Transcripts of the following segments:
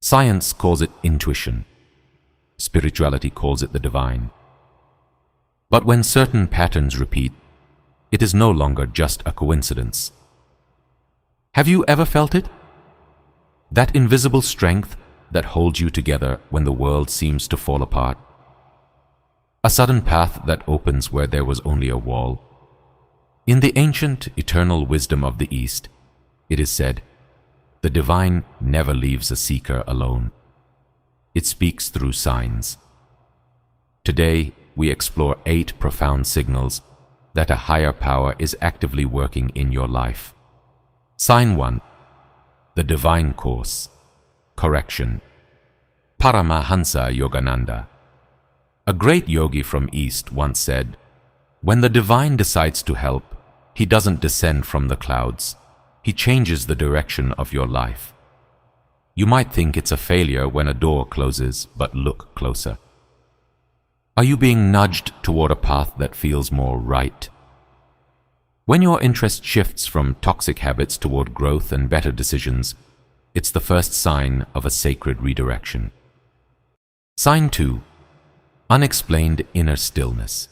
Science calls it intuition. Spirituality calls it the divine. But when certain patterns repeat, it is no longer just a coincidence. Have you ever felt it? That invisible strength that holds you together when the world seems to fall apart. A sudden path that opens where there was only a wall. In the ancient, eternal wisdom of the East, it is said, the divine never leaves a seeker alone. It speaks through signs. Today, we explore 8 profound signals that a higher power is actively working in your life. Sign 1. The divine course. Correction. Paramahansa Yogananda. A great yogi from East once said, "When the divine decides to help, he doesn't descend from the clouds. He changes the direction of your life." You might think it's a failure when a door closes, but look closer. Are you being nudged toward a path that feels more right? When your interest shifts from toxic habits toward growth and better decisions, it's the first sign of a sacred redirection. Sign 2. Unexplained inner stillness.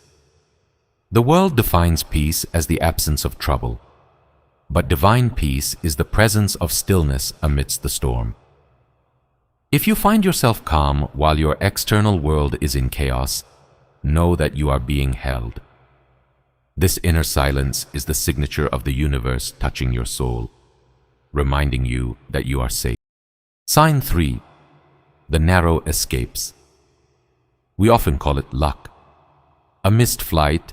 The world defines peace as the absence of trouble, but divine peace is the presence of stillness amidst the storm. If you find yourself calm while your external world is in chaos, know that you are being held. This inner silence is the signature of the universe touching your soul, reminding you that you are safe. Sign 3. The narrow escapes. We often call it luck. A missed flight,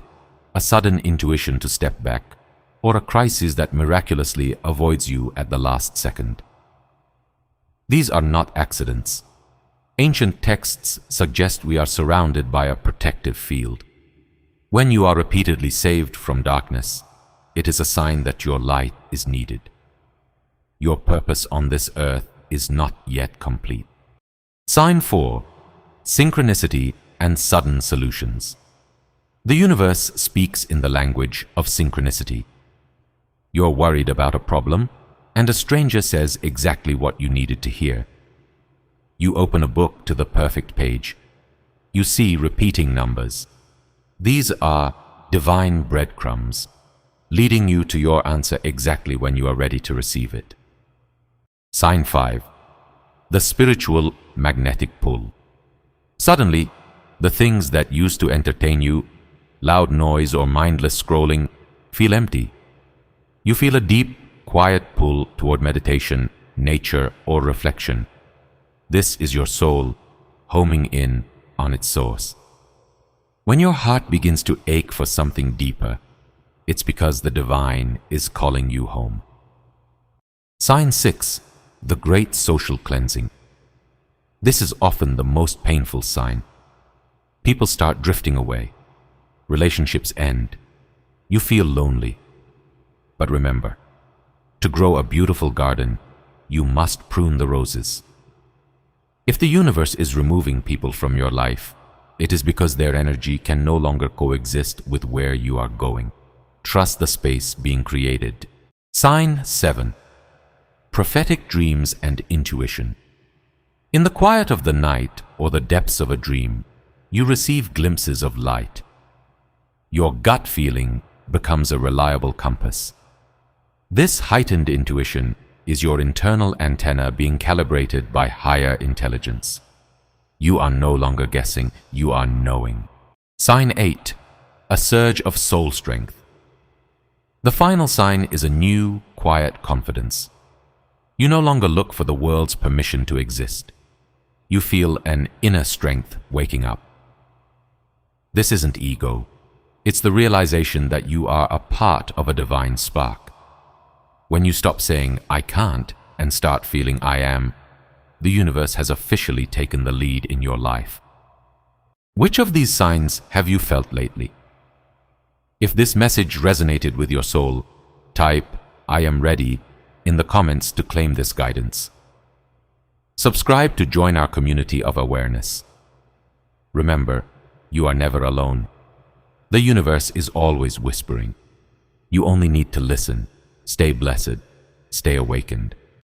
a sudden intuition to step back, or a crisis that miraculously avoids you at the last second. These are not accidents. Ancient texts suggest we are surrounded by a protective field. When you are repeatedly saved from darkness, it is a sign that your light is needed. Your purpose on this earth is not yet complete. Sign 4. Synchronicity and sudden solutions. The universe speaks in the language of synchronicity. You're worried about a problem, and a stranger says exactly what you needed to hear. You open a book to the perfect page. You see repeating numbers. These are divine breadcrumbs, leading you to your answer exactly when you are ready to receive it. Sign 5. The spiritual magnetic pull. Suddenly, the things that used to entertain you, loud noise or mindless scrolling, feel empty. You feel a deep, quiet pull toward meditation, nature, or reflection. This is your soul homing in on its source. When your heart begins to ache for something deeper, it's because the divine is calling you home. Sign 6. The great social cleansing. This is often the most painful sign. People start drifting away. Relationships end. You feel lonely. But remember, to grow a beautiful garden, you must prune the roses. If the universe is removing people from your life, it is because their energy can no longer coexist with where you are going. Trust the space being created. Sign 7. Prophetic dreams and intuition. In the quiet of the night or the depths of a dream, you receive glimpses of light. Your gut feeling becomes a reliable compass. This heightened intuition is your internal antenna being calibrated by higher intelligence. You are no longer guessing, you are knowing. Sign 8. A surge of soul strength. The final sign is a new, quiet confidence. You no longer look for the world's permission to exist. You feel an inner strength waking up. This isn't ego. It's the realization that you are a part of a divine spark. When you stop saying, "I can't," and start feeling, "I am," the universe has officially taken the lead in your life. Which of these signs have you felt lately? If this message resonated with your soul, type "I am ready" in the comments to claim this guidance. Subscribe to join our community of awareness. Remember, you are never alone. The universe is always whispering. You only need to listen. Stay blessed. Stay awakened.